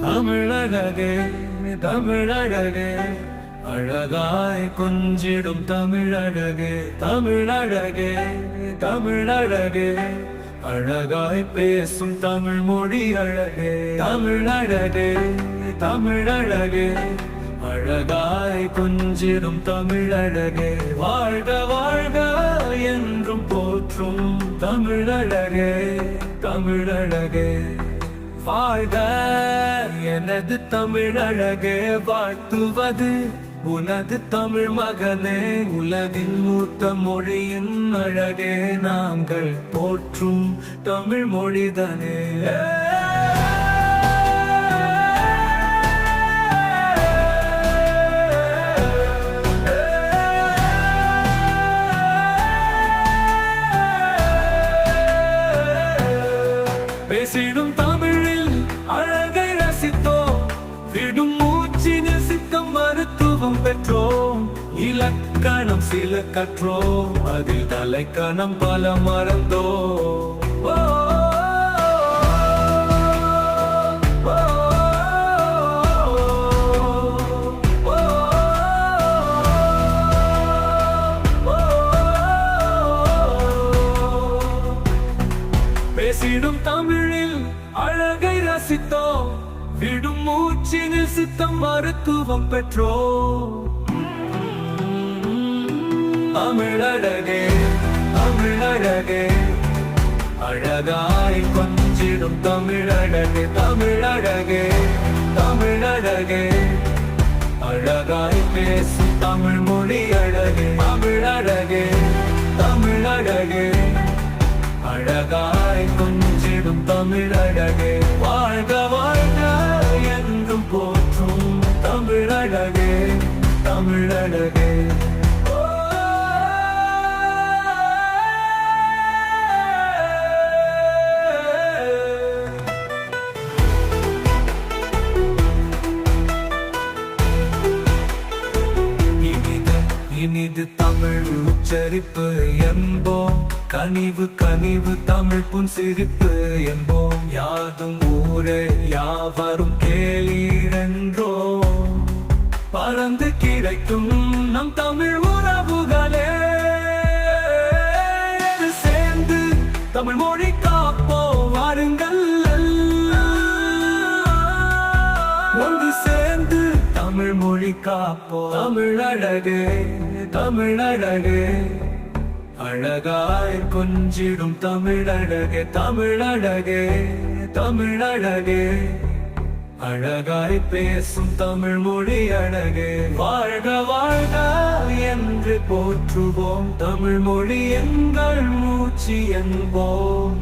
தமிழழகே தமிழழகே அழகாய் கொஞ்சிடும் தமிழழகே தமிழழகே தமிழழகே அழகாய் பேசும் தமிழ் மொழி அழகே தமிழழகே தமிழழகே அழகாய் கொஞ்சிடும் தமிழழகே வாழ்க வாழ்க என்றும் போற்றும் தமிழழகே தமிழழகே வாழ்க எனது தமிழழகே வாழ்த்துவது உனது தமிழ் மகனே உலகின் மூத்த மொழியின் அழகே நாங்கள் போற்றும் தமிழ் மொழிதனே பேசிடும் தமிழில் அழகை ரசித்தோம் விடும் மூச்சினில் சித்தம் மருத்துவம் பெற்றோம் இலக்கணம் சில கற்றோம் அதில் தலைக்கணம் பல மறந்தோம் பேசிடும் தமிழில் அழகை ரசித்தோம் விடும் மூச்சினில் சித்தம் மருத்துவம் பெற்றோம் தமிழழகே தமிழழகே அழகாய் கொஞ்சிடும் தமிழழகே தமிழழகே தமிழழகே அழகாய் பேசும் தமிழ் மொழி அழகே தமிழழகே தமிழழகே அழகாய் கொஞ்சிடும் தமிழழகே வாழ்க வாழ்க என்றும் போற்றும் தமிழழகே தமிழழகே இனிது தமிழ் உச்சரிப்பு என்போம் கனிவு கனிவு தமிழ் புன்சிரிப்பு என்போம் யாதும் ஊரே யாவரும் கேளீரென்றோ பறந்து கிடைக்கும் நம் தமிழ் உறவுகளே சேர்ந்து தமிழ் மொழி காப்போம் வாருங்கள் ஒன்று சேர்ந்து தமிழ் மொழி காப்போம் தமிழழகே தமிழழகே அழகாய் கொஞ்சிடும் தமிழழகே தமிழழகே தமிழழகே அழகாய் பேசும் தமிழ் மொழி அழகே வாழ்க வாழ்க என்று போற்றுவோம் தமிழ் மொழி எங்கள் மூச்சு என்போம்